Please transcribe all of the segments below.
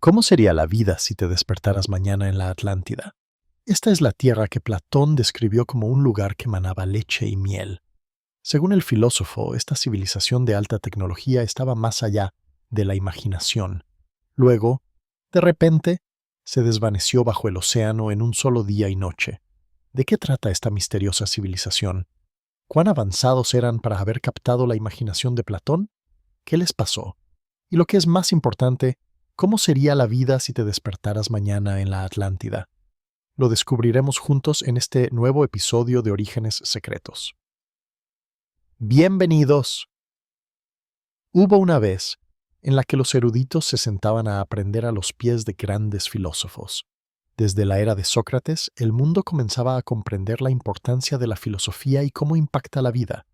¿Cómo sería la vida si te despertaras mañana en la Atlántida? Esta es la tierra que Platón describió como un lugar que manaba leche y miel. Según el filósofo, esta civilización de alta tecnología estaba más allá de la imaginación. Luego, de repente, se desvaneció bajo el océano en un solo día y noche. ¿De qué trata esta misteriosa civilización? ¿Cuán avanzados eran para haber captado la imaginación de Platón? ¿Qué les pasó? Y lo que es más importante, ¿cómo sería la vida si te despertaras mañana en la Atlántida? Lo descubriremos juntos en este nuevo episodio de Orígenes Secretos. Bienvenidos. Hubo una vez en la que los eruditos se sentaban a aprender a los pies de grandes filósofos. Desde la era de Sócrates, el mundo comenzaba a comprender la importancia de la filosofía y cómo impacta la vida.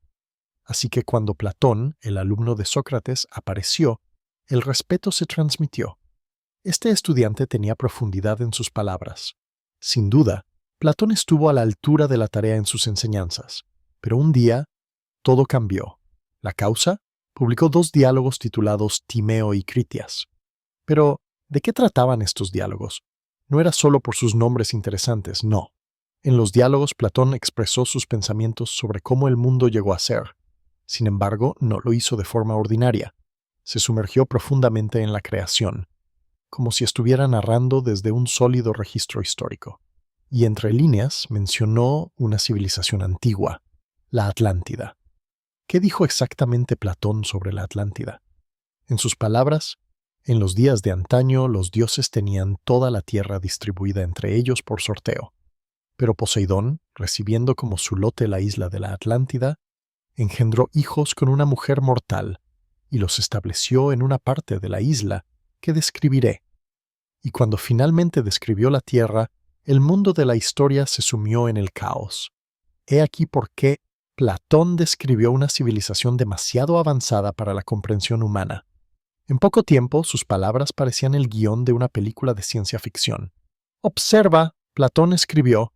Así que cuando Platón, el alumno de Sócrates, apareció, el respeto se transmitió. Este estudiante tenía profundidad en sus palabras. Sin duda, Platón estuvo a la altura de la tarea en sus enseñanzas. Pero un día, todo cambió. ¿La causa? Publicó 2 diálogos titulados Timeo y Critias. Pero, ¿de qué trataban estos diálogos? No era solo por sus nombres interesantes, no. En los diálogos, Platón expresó sus pensamientos sobre cómo el mundo llegó a ser. Sin embargo, no lo hizo de forma ordinaria. Se sumergió profundamente en la creación, como si estuviera narrando desde un sólido registro histórico. Y entre líneas mencionó una civilización antigua, la Atlántida. ¿Qué dijo exactamente Platón sobre la Atlántida? En sus palabras, en los días de antaño los dioses tenían toda la tierra distribuida entre ellos por sorteo. Pero Poseidón, recibiendo como su lote la isla de la Atlántida, engendró hijos con una mujer mortal y los estableció en una parte de la isla que describiré. Y cuando finalmente describió la tierra, el mundo de la historia se sumió en el caos. He aquí por qué Platón describió una civilización demasiado avanzada para la comprensión humana. En poco tiempo, sus palabras parecían el guión de una película de ciencia ficción. Observa, Platón escribió,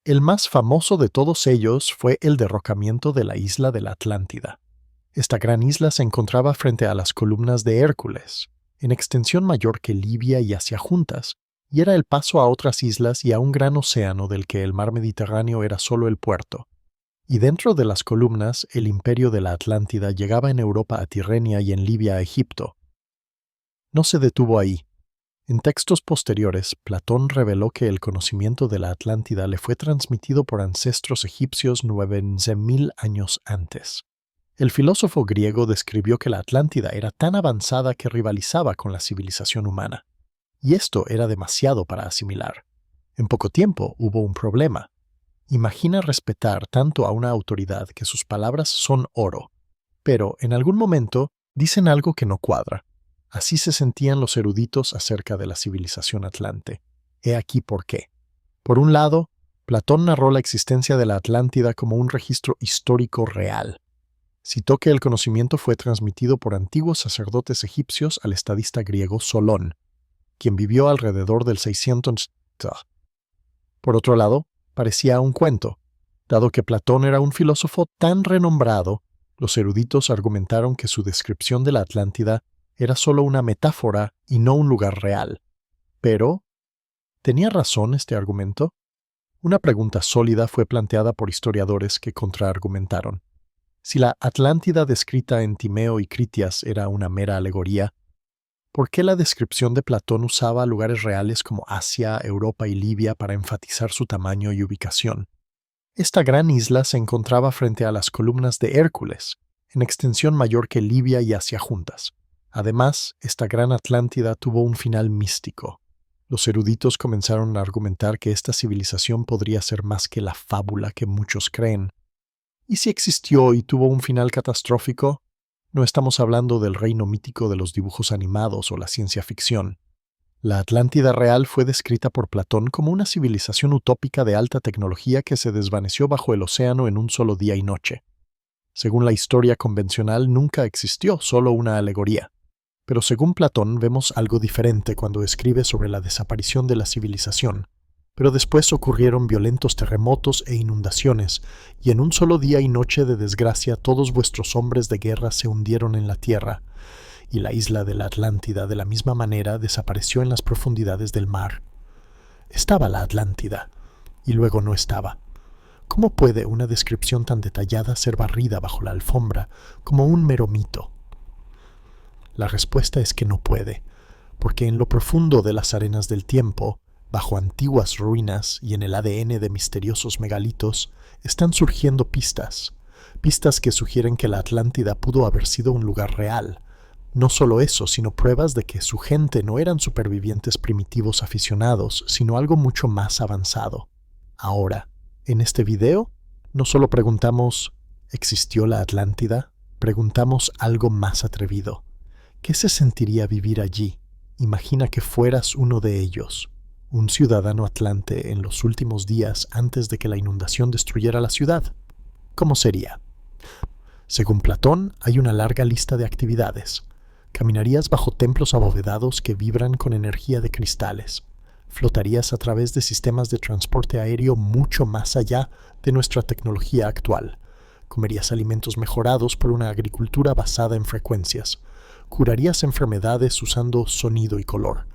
el más famoso de todos ellos fue el derrocamiento de la isla de la Atlántida. Esta gran isla se encontraba frente a las columnas de Hércules, en extensión mayor que Libia y Asia juntas, y era el paso a otras islas y a un gran océano del que el mar Mediterráneo era solo el puerto. Y dentro de las columnas, el imperio de la Atlántida llegaba en Europa a Tirrenia y en Libia a Egipto. No se detuvo ahí. En textos posteriores, Platón reveló que el conocimiento de la Atlántida le fue transmitido por ancestros egipcios 9000 años antes. El filósofo griego describió que la Atlántida era tan avanzada que rivalizaba con la civilización humana. Y esto era demasiado para asimilar. En poco tiempo hubo un problema. Imagina respetar tanto a una autoridad que sus palabras son oro, pero en algún momento dicen algo que no cuadra. Así se sentían los eruditos acerca de la civilización atlante. He aquí por qué. Por un lado, Platón narró la existencia de la Atlántida como un registro histórico real. Citó que el conocimiento fue transmitido por antiguos sacerdotes egipcios al estadista griego Solón, quien vivió alrededor del 600. Por otro lado, parecía un cuento. Dado que Platón era un filósofo tan renombrado, los eruditos argumentaron que su descripción de la Atlántida era solo una metáfora y no un lugar real. Pero, ¿tenía razón este argumento? Una pregunta sólida fue planteada por historiadores que contraargumentaron. Si la Atlántida descrita en Timeo y Critias era una mera alegoría, ¿por qué la descripción de Platón usaba lugares reales como Asia, Europa y Libia para enfatizar su tamaño y ubicación? Esta gran isla se encontraba frente a las columnas de Hércules, en extensión mayor que Libia y Asia juntas. Además, esta gran Atlántida tuvo un final místico. Los eruditos comenzaron a argumentar que esta civilización podría ser más que la fábula que muchos creen. ¿Y si existió y tuvo un final catastrófico? No estamos hablando del reino mítico de los dibujos animados o la ciencia ficción. La Atlántida real fue descrita por Platón como una civilización utópica de alta tecnología que se desvaneció bajo el océano en un solo día y noche. Según la historia convencional, nunca existió, solo una alegoría. Pero según Platón vemos algo diferente cuando escribe sobre la desaparición de la civilización. Pero después ocurrieron violentos terremotos e inundaciones, y en un solo día y noche de desgracia todos vuestros hombres de guerra se hundieron en la tierra, y la isla de la Atlántida de la misma manera desapareció en las profundidades del mar. Estaba la Atlántida, y luego no estaba. ¿Cómo puede una descripción tan detallada ser barrida bajo la alfombra como un mero mito? La respuesta es que no puede, porque en lo profundo de las arenas del tiempo, bajo antiguas ruinas y en el ADN de misteriosos megalitos, están surgiendo pistas que sugieren que la Atlántida pudo haber sido un lugar real. No solo eso, sino pruebas de que su gente no eran supervivientes primitivos aficionados, sino algo mucho más avanzado. Ahora, en este video, no solo preguntamos ¿existió la Atlántida? Preguntamos algo más atrevido. ¿Qué se sentiría vivir allí? Imagina que fueras uno de ellos, un ciudadano atlante en los últimos días antes de que la inundación destruyera la ciudad. ¿Cómo sería? Según Platón, hay una larga lista de actividades. Caminarías bajo templos abovedados que vibran con energía de cristales. Flotarías a través de sistemas de transporte aéreo mucho más allá de nuestra tecnología actual. Comerías alimentos mejorados por una agricultura basada en frecuencias. Curarías enfermedades usando sonido y color.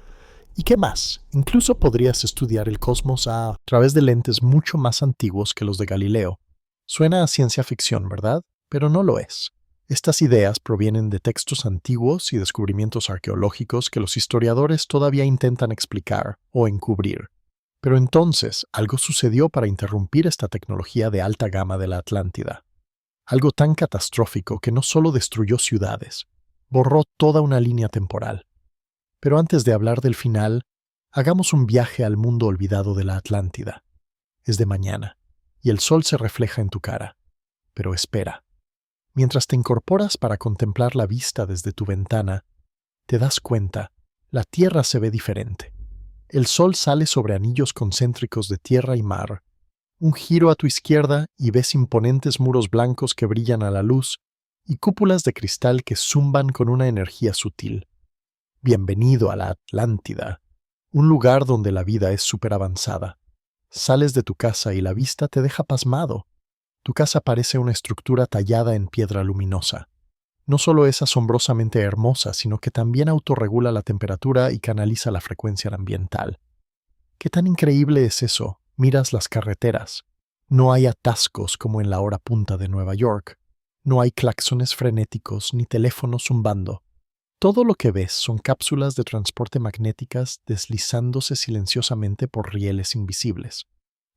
¿Y qué más? Incluso podrías estudiar el cosmos a través de lentes mucho más antiguos que los de Galileo. Suena a ciencia ficción, ¿verdad? Pero no lo es. Estas ideas provienen de textos antiguos y descubrimientos arqueológicos que los historiadores todavía intentan explicar o encubrir. Pero entonces, algo sucedió para interrumpir esta tecnología de alta gama de la Atlántida. Algo tan catastrófico que no solo destruyó ciudades, borró toda una línea temporal. Pero antes de hablar del final, hagamos un viaje al mundo olvidado de la Atlántida. Es de mañana, y el sol se refleja en tu cara. Pero espera. Mientras te incorporas para contemplar la vista desde tu ventana, te das cuenta, la tierra se ve diferente. El sol sale sobre anillos concéntricos de tierra y mar. Un giro a tu izquierda y ves imponentes muros blancos que brillan a la luz y cúpulas de cristal que zumban con una energía sutil. Bienvenido a la Atlántida, un lugar donde la vida es superavanzada. Sales de tu casa y la vista te deja pasmado. Tu casa parece una estructura tallada en piedra luminosa. No solo es asombrosamente hermosa, sino que también autorregula la temperatura y canaliza la frecuencia ambiental. ¿Qué tan increíble es eso? Miras las carreteras. No hay atascos como en la hora punta de Nueva York. No hay claxones frenéticos ni teléfonos zumbando. Todo lo que ves son cápsulas de transporte magnéticas deslizándose silenciosamente por rieles invisibles.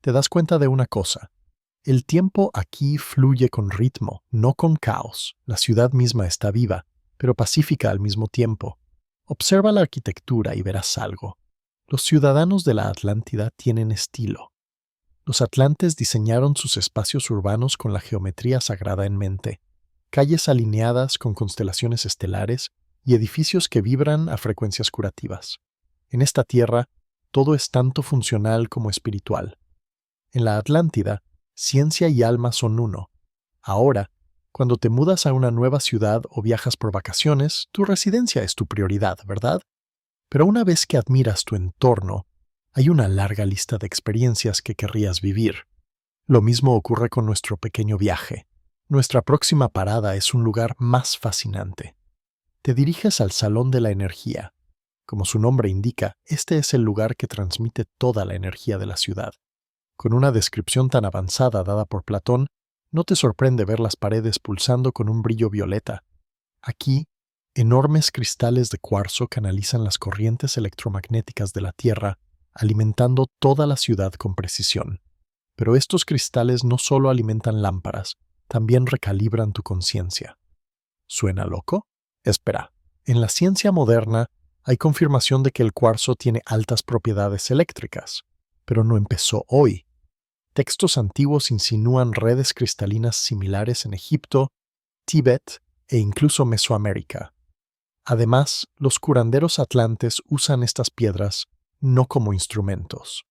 Te das cuenta de una cosa. El tiempo aquí fluye con ritmo, no con caos. La ciudad misma está viva, pero pacífica al mismo tiempo. Observa la arquitectura y verás algo. Los ciudadanos de la Atlántida tienen estilo. Los atlantes diseñaron sus espacios urbanos con la geometría sagrada en mente. Calles alineadas con constelaciones estelares y edificios que vibran a frecuencias curativas. En esta tierra, todo es tanto funcional como espiritual. En la Atlántida, ciencia y alma son uno. Ahora, cuando te mudas a una nueva ciudad o viajas por vacaciones, tu residencia es tu prioridad, ¿verdad? Pero una vez que admiras tu entorno, hay una larga lista de experiencias que querrías vivir. Lo mismo ocurre con nuestro pequeño viaje. Nuestra próxima parada es un lugar más fascinante. Te diriges al Salón de la Energía. Como su nombre indica, este es el lugar que transmite toda la energía de la ciudad. Con una descripción tan avanzada dada por Platón, no te sorprende ver las paredes pulsando con un brillo violeta. Aquí, enormes cristales de cuarzo canalizan las corrientes electromagnéticas de la Tierra, alimentando toda la ciudad con precisión. Pero estos cristales no solo alimentan lámparas, también recalibran tu conciencia. ¿Suena loco? Espera, en la ciencia moderna hay confirmación de que el cuarzo tiene altas propiedades eléctricas, pero no empezó hoy. Textos antiguos insinúan redes cristalinas similares en Egipto, Tíbet e incluso Mesoamérica. Además, los curanderos atlantes usan estas piedras no como instrumentos.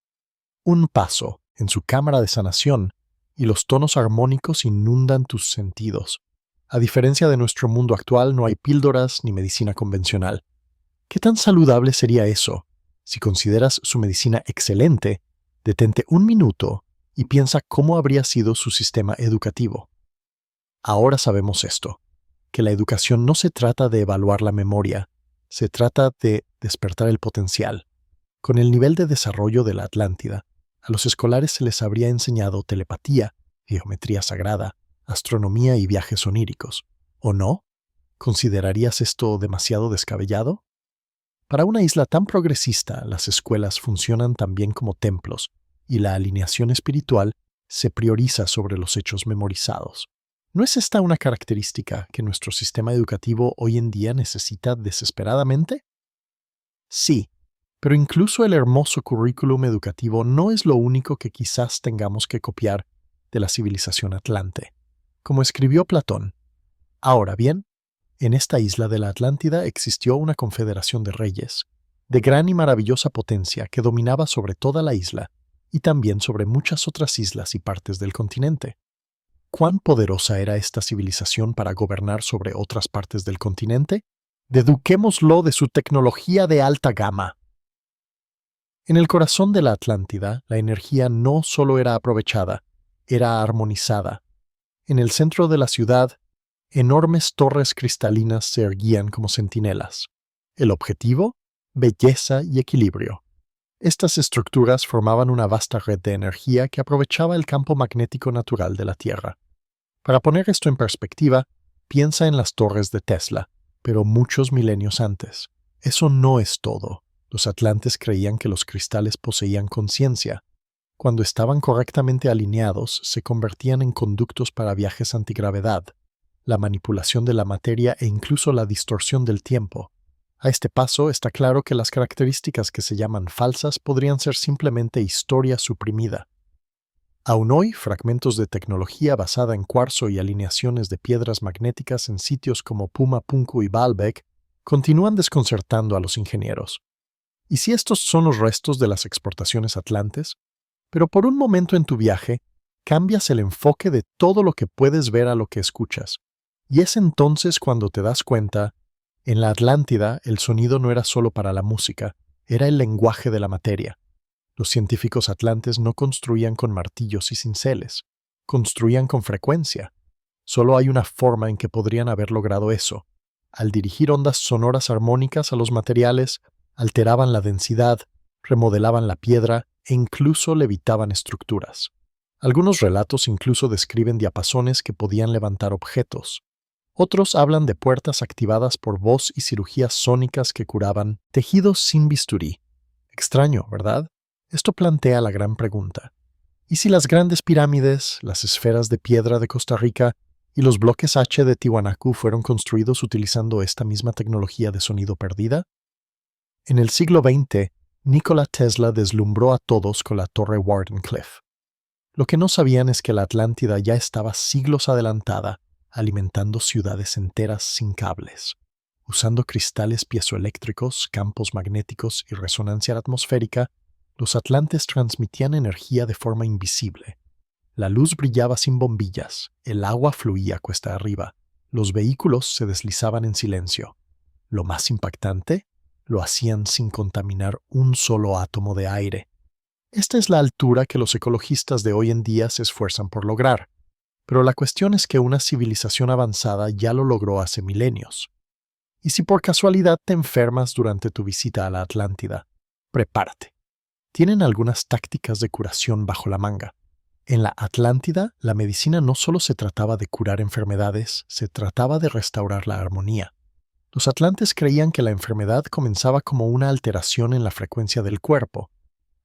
Un paso en su cámara de sanación y los tonos armónicos inundan tus sentidos. A diferencia de nuestro mundo actual, no hay píldoras ni medicina convencional. ¿Qué tan saludable sería eso? Si consideras su medicina excelente, detente un minuto y piensa cómo habría sido su sistema educativo. Ahora sabemos esto. que la educación no se trata de evaluar la memoria, se trata de despertar el potencial. Con el nivel de desarrollo de la Atlántida, a los escolares se les habría enseñado telepatía, geometría sagrada, astronomía y viajes oníricos. ¿O no? ¿Considerarías esto demasiado descabellado? Para una isla tan progresista, las escuelas funcionan también como templos, y la alineación espiritual se prioriza sobre los hechos memorizados. ¿No es esta una característica que nuestro sistema educativo hoy en día necesita desesperadamente? Sí, pero incluso el hermoso currículum educativo no es lo único que quizás tengamos que copiar de la civilización atlante. Como escribió Platón, ahora bien, en esta isla de la Atlántida existió una confederación de reyes, de gran y maravillosa potencia que dominaba sobre toda la isla y también sobre muchas otras islas y partes del continente. ¿Cuán poderosa era esta civilización para gobernar sobre otras partes del continente? Deduquémoslo de su tecnología de alta gama. En el corazón de la Atlántida, la energía no solo era aprovechada, era armonizada. En el centro de la ciudad, enormes torres cristalinas se erguían como centinelas. El objetivo, belleza y equilibrio. Estas estructuras formaban una vasta red de energía que aprovechaba el campo magnético natural de la Tierra. Para poner esto en perspectiva, piensa en las torres de Tesla, pero muchos milenios antes. Eso no es todo. Los atlantes creían que los cristales poseían conciencia. Cuando estaban correctamente alineados, se convertían en conductos para viajes antigravedad, la manipulación de la materia e incluso la distorsión del tiempo. A este paso está claro que las características que se llaman falsas podrían ser simplemente historia suprimida. Aún hoy, fragmentos de tecnología basada en cuarzo y alineaciones de piedras magnéticas en sitios como Puma Punku y Baalbek continúan desconcertando a los ingenieros. ¿Y si estos son los restos de las exportaciones atlantes? Pero por un momento en tu viaje, cambias el enfoque de todo lo que puedes ver a lo que escuchas. Y es entonces cuando te das cuenta, en la Atlántida el sonido no era solo para la música, era el lenguaje de la materia. Los científicos atlantes no construían con martillos y cinceles, construían con frecuencia. Solo hay una forma en que podrían haber logrado eso. Al dirigir ondas sonoras armónicas a los materiales, alteraban la densidad, remodelaban la piedra e incluso levitaban estructuras. Algunos relatos incluso describen diapasones que podían levantar objetos. Otros hablan de puertas activadas por voz y cirugías sónicas que curaban tejidos sin bisturí. Extraño, ¿verdad? Esto plantea la gran pregunta. ¿Y si las grandes pirámides, las esferas de piedra de Costa Rica y los bloques H de Tiwanaku fueron construidos utilizando esta misma tecnología de sonido perdida? En el siglo XX, Nikola Tesla deslumbró a todos con la torre Wardenclyffe. Lo que no sabían es que la Atlántida ya estaba siglos adelantada, alimentando ciudades enteras sin cables. Usando cristales piezoeléctricos, campos magnéticos y resonancia atmosférica, los atlantes transmitían energía de forma invisible. La luz brillaba sin bombillas, el agua fluía cuesta arriba, los vehículos se deslizaban en silencio. Lo más impactante, lo hacían sin contaminar un solo átomo de aire. Esta es la altura que los ecologistas de hoy en día se esfuerzan por lograr. Pero la cuestión es que una civilización avanzada ya lo logró hace milenios. Y si por casualidad te enfermas durante tu visita a la Atlántida, prepárate. Tienen algunas tácticas de curación bajo la manga. En la Atlántida, la medicina no solo se trataba de curar enfermedades, se trataba de restaurar la armonía. Los atlantes creían que la enfermedad comenzaba como una alteración en la frecuencia del cuerpo.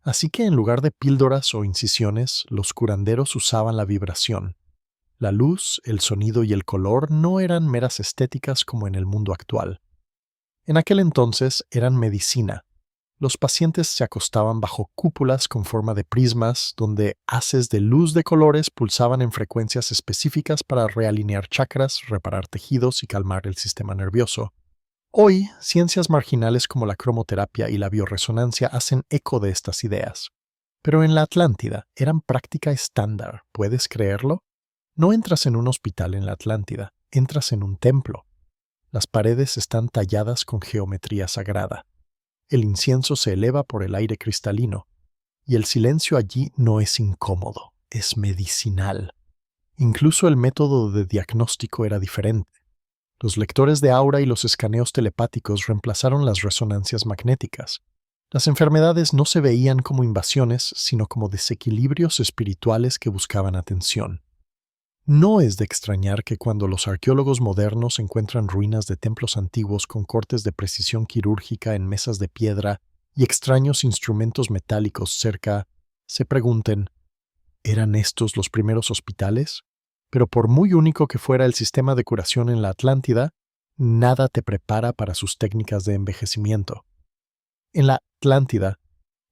Así que en lugar de píldoras o incisiones, los curanderos usaban la vibración. La luz, el sonido y el color no eran meras estéticas como en el mundo actual. En aquel entonces eran medicina. Los pacientes se acostaban bajo cúpulas con forma de prismas donde haces de luz de colores pulsaban en frecuencias específicas para realinear chakras, reparar tejidos y calmar el sistema nervioso. Hoy, ciencias marginales como la cromoterapia y la bioresonancia hacen eco de estas ideas. Pero en la Atlántida eran práctica estándar, ¿puedes creerlo? No entras en un hospital en la Atlántida, entras en un templo. Las paredes están talladas con geometría sagrada. El incienso se eleva por el aire cristalino, y el silencio allí no es incómodo, es medicinal. Incluso el método de diagnóstico era diferente. Los lectores de aura y los escaneos telepáticos reemplazaron las resonancias magnéticas. Las enfermedades no se veían como invasiones, sino como desequilibrios espirituales que buscaban atención. No es de extrañar que cuando los arqueólogos modernos encuentran ruinas de templos antiguos con cortes de precisión quirúrgica en mesas de piedra y extraños instrumentos metálicos cerca, se pregunten, ¿eran estos los primeros hospitales? Pero por muy único que fuera el sistema de curación en la Atlántida, nada te prepara para sus técnicas de envejecimiento. En la Atlántida,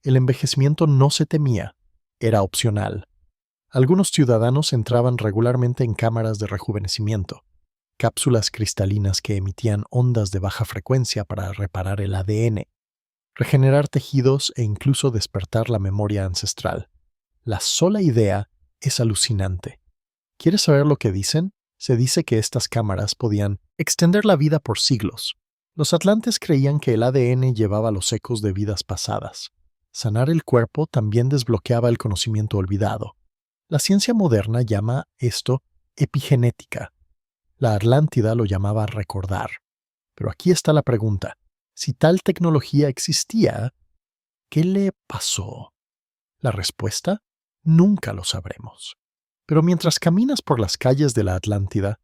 el envejecimiento no se temía, era opcional. Algunos ciudadanos entraban regularmente en cámaras de rejuvenecimiento, cápsulas cristalinas que emitían ondas de baja frecuencia para reparar el ADN, regenerar tejidos e incluso despertar la memoria ancestral. La sola idea es alucinante. ¿Quieres saber lo que dicen? Se dice que estas cámaras podían extender la vida por siglos. Los atlantes creían que el ADN llevaba los ecos de vidas pasadas. Sanar el cuerpo también desbloqueaba el conocimiento olvidado. La ciencia moderna llama esto epigenética. La Atlántida lo llamaba recordar. Pero aquí está la pregunta. Si tal tecnología existía, ¿qué le pasó? La respuesta, nunca lo sabremos. Pero mientras caminas por las calles de la Atlántida,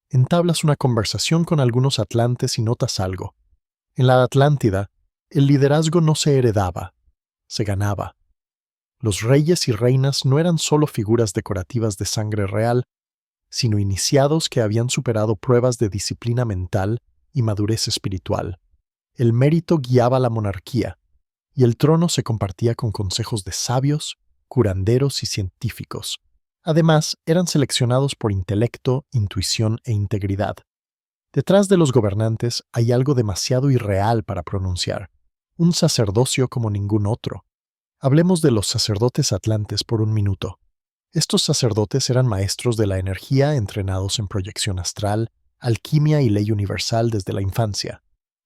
entablas una conversación con algunos atlantes y notas algo. En la Atlántida, el liderazgo no se heredaba, se ganaba. Los reyes y reinas no eran solo figuras decorativas de sangre real, sino iniciados que habían superado pruebas de disciplina mental y madurez espiritual. El mérito guiaba la monarquía, y el trono se compartía con consejos de sabios, curanderos y científicos. Además, eran seleccionados por intelecto, intuición e integridad. Detrás de los gobernantes hay algo demasiado irreal para pronunciar, un sacerdocio como ningún otro. Hablemos de los sacerdotes atlantes por un minuto. Estos sacerdotes eran maestros de la energía entrenados en proyección astral, alquimia y ley universal desde la infancia.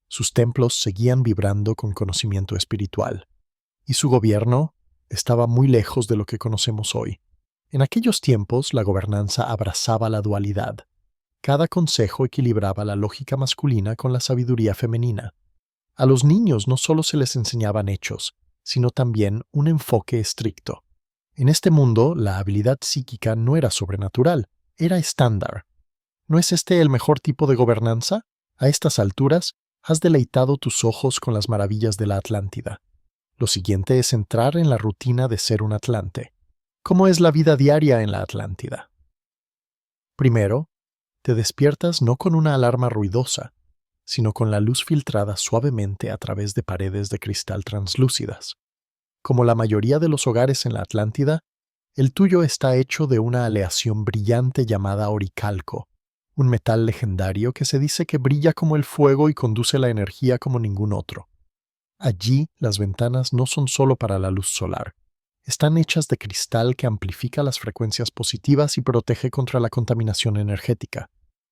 Sus templos seguían vibrando con conocimiento espiritual. Y su gobierno estaba muy lejos de lo que conocemos hoy. En aquellos tiempos, la gobernanza abrazaba la dualidad. Cada consejo equilibraba la lógica masculina con la sabiduría femenina. A los niños no solo se les enseñaban hechos, sino también un enfoque estricto. En este mundo, la habilidad psíquica no era sobrenatural, era estándar. ¿No es este el mejor tipo de gobernanza? A estas alturas, has deleitado tus ojos con las maravillas de la Atlántida. Lo siguiente es entrar en la rutina de ser un atlante. ¿Cómo es la vida diaria en la Atlántida? Primero, te despiertas no con una alarma ruidosa, sino con la luz filtrada suavemente a través de paredes de cristal translúcidas. Como la mayoría de los hogares en la Atlántida, el tuyo está hecho de una aleación brillante llamada oricalco, un metal legendario que se dice que brilla como el fuego y conduce la energía como ningún otro. Allí, las ventanas no son solo para la luz solar. Están hechas de cristal que amplifica las frecuencias positivas y protege contra la contaminación energética.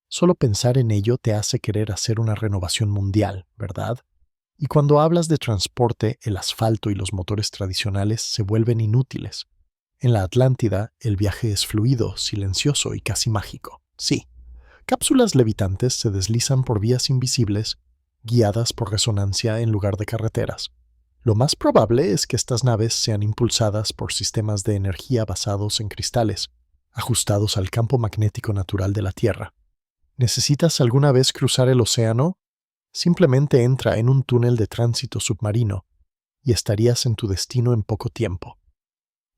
Solo pensar en ello te hace querer hacer una renovación mundial, ¿verdad? Y cuando hablas de transporte, el asfalto y los motores tradicionales se vuelven inútiles. En la Atlántida, el viaje es fluido, silencioso y casi mágico. Sí, cápsulas levitantes se deslizan por vías invisibles, guiadas por resonancia en lugar de carreteras. Lo más probable es que estas naves sean impulsadas por sistemas de energía basados en cristales, ajustados al campo magnético natural de la Tierra. ¿Necesitas alguna vez cruzar el océano? Simplemente entra en un túnel de tránsito submarino y estarías en tu destino en poco tiempo.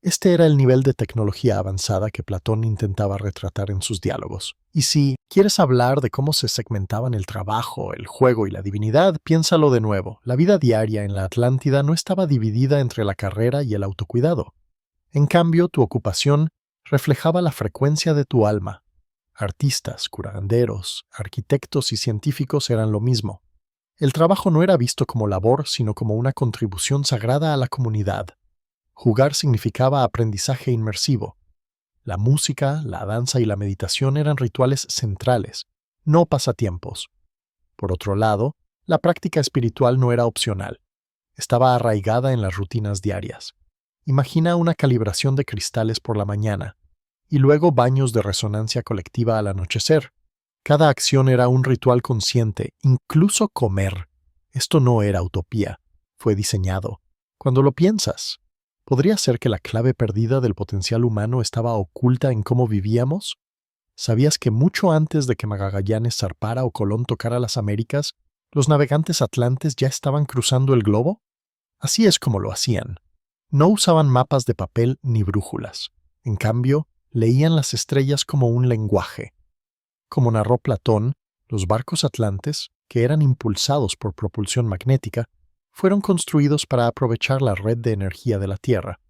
Este era el nivel de tecnología avanzada que Platón intentaba retratar en sus diálogos. Y si quieres hablar de cómo se segmentaban el trabajo, el juego y la divinidad, piénsalo de nuevo. La vida diaria en la Atlántida no estaba dividida entre la carrera y el autocuidado. En cambio, tu ocupación reflejaba la frecuencia de tu alma. Artistas, curanderos, arquitectos y científicos eran lo mismo. El trabajo no era visto como labor, sino como una contribución sagrada a la comunidad. Jugar significaba aprendizaje inmersivo. La música, la danza y la meditación eran rituales centrales, no pasatiempos. Por otro lado, la práctica espiritual no era opcional. Estaba arraigada en las rutinas diarias. Imagina una calibración de cristales por la mañana, y luego baños de resonancia colectiva al anochecer. Cada acción era un ritual consciente, incluso comer. Esto no era utopía, fue diseñado. Cuando lo piensas, ¿podría ser que la clave perdida del potencial humano estaba oculta en cómo vivíamos? ¿Sabías que mucho antes de que Magallanes zarpara o Colón tocara las Américas, los navegantes atlantes ya estaban cruzando el globo? Así es como lo hacían. No usaban mapas de papel ni brújulas. En cambio, leían las estrellas como un lenguaje. Como narró Platón, los barcos atlantes, que eran impulsados por propulsión magnética, fueron construidos para aprovechar la red de energía de la Tierra.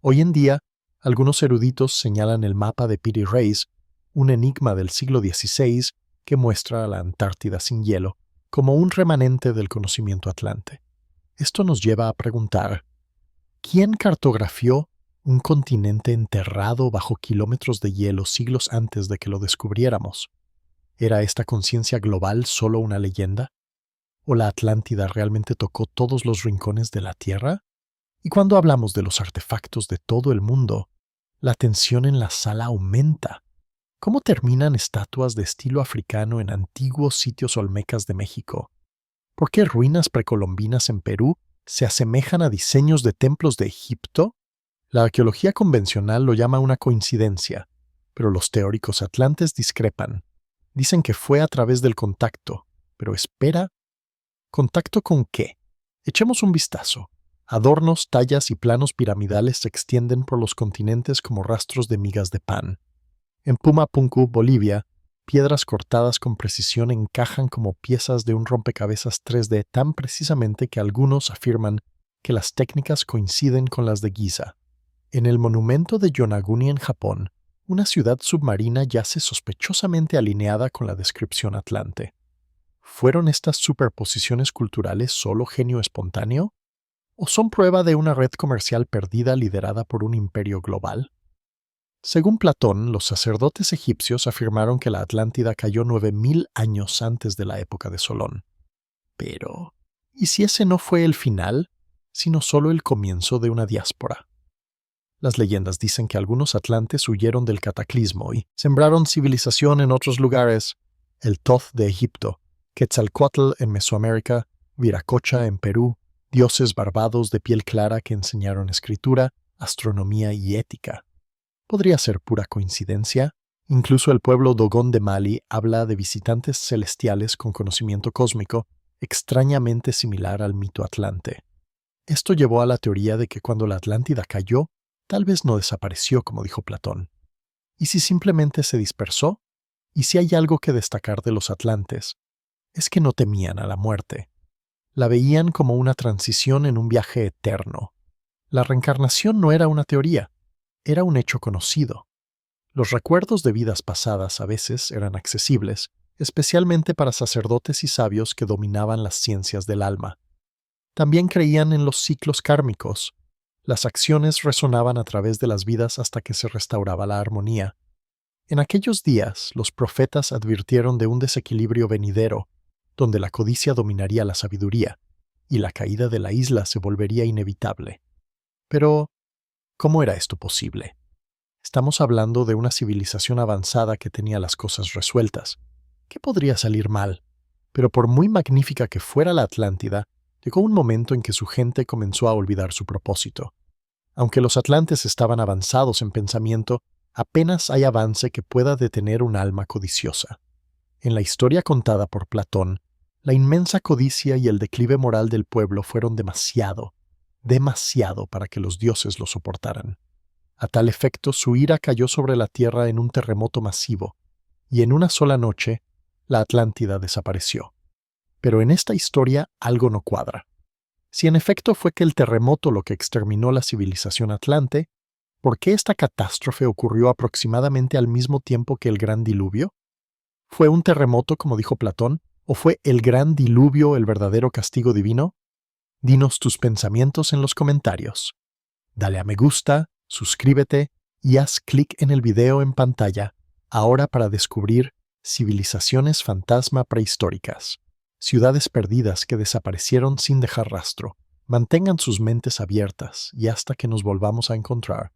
Hoy en día, algunos eruditos señalan el mapa de Piri Reis, un enigma del siglo XVI que muestra a la Antártida sin hielo, como un remanente del conocimiento atlante. Esto nos lleva a preguntar, ¿quién cartografió un continente enterrado bajo kilómetros de hielo siglos antes de que lo descubriéramos? ¿Era esta conciencia global solo una leyenda? ¿O la Atlántida realmente tocó todos los rincones de la Tierra? Y cuando hablamos de los artefactos de todo el mundo, la tensión en la sala aumenta. ¿Cómo terminan estatuas de estilo africano en antiguos sitios olmecas de México? ¿Por qué ruinas precolombinas en Perú se asemejan a diseños de templos de Egipto? La arqueología convencional lo llama una coincidencia, pero los teóricos atlantes discrepan. Dicen que fue a través del contacto, pero espera, ¿contacto con qué? Echemos un vistazo. Adornos, tallas y planos piramidales se extienden por los continentes como rastros de migas de pan. En Pumapunku, Bolivia, piedras cortadas con precisión encajan como piezas de un rompecabezas 3D tan precisamente que algunos afirman que las técnicas coinciden con las de Giza. En el monumento de Yonaguni en Japón, una ciudad submarina yace sospechosamente alineada con la descripción atlante. ¿Fueron estas superposiciones culturales solo genio espontáneo? ¿O son prueba de una red comercial perdida liderada por un imperio global? Según Platón, los sacerdotes egipcios afirmaron que la Atlántida cayó 9000 años antes de la época de Solón. Pero, ¿y si ese no fue el final, sino solo el comienzo de una diáspora? Las leyendas dicen que algunos atlantes huyeron del cataclismo y sembraron civilización en otros lugares. El Thoth de Egipto, Quetzalcóatl en Mesoamérica, Viracocha en Perú, dioses barbados de piel clara que enseñaron escritura, astronomía y ética. ¿Podría ser pura coincidencia? Incluso el pueblo Dogon de Mali habla de visitantes celestiales con conocimiento cósmico extrañamente similar al mito atlante. Esto llevó a la teoría de que cuando la Atlántida cayó, tal vez no desapareció como dijo Platón. ¿Y si simplemente se dispersó? ¿Y si hay algo que destacar de los atlantes? Es que no temían a la muerte. La veían como una transición en un viaje eterno. La reencarnación no era una teoría, era un hecho conocido. Los recuerdos de vidas pasadas a veces eran accesibles, especialmente para sacerdotes y sabios que dominaban las ciencias del alma. También creían en los ciclos kármicos. Las acciones resonaban a través de las vidas hasta que se restauraba la armonía. En aquellos días, los profetas advirtieron de un desequilibrio venidero, donde la codicia dominaría la sabiduría, y la caída de la isla se volvería inevitable. Pero, ¿cómo era esto posible? Estamos hablando de una civilización avanzada que tenía las cosas resueltas. ¿Qué podría salir mal? Pero por muy magnífica que fuera la Atlántida, llegó un momento en que su gente comenzó a olvidar su propósito. Aunque los atlantes estaban avanzados en pensamiento, apenas hay avance que pueda detener un alma codiciosa. En la historia contada por Platón, la inmensa codicia y el declive moral del pueblo fueron demasiado para que los dioses lo soportaran. A tal efecto, su ira cayó sobre la tierra en un terremoto masivo, y en una sola noche, la Atlántida desapareció. Pero en esta historia algo no cuadra. Si en efecto fue que el terremoto lo que exterminó la civilización atlante, ¿por qué esta catástrofe ocurrió aproximadamente al mismo tiempo que el Gran Diluvio? ¿Fue un terremoto, como dijo Platón, o fue el Gran Diluvio el verdadero castigo divino? Dinos tus pensamientos en los comentarios. Dale a me gusta, suscríbete y haz clic en el video en pantalla ahora para descubrir civilizaciones fantasma prehistóricas, ciudades perdidas que desaparecieron sin dejar rastro. Mantengan sus mentes abiertas y hasta que nos volvamos a encontrar.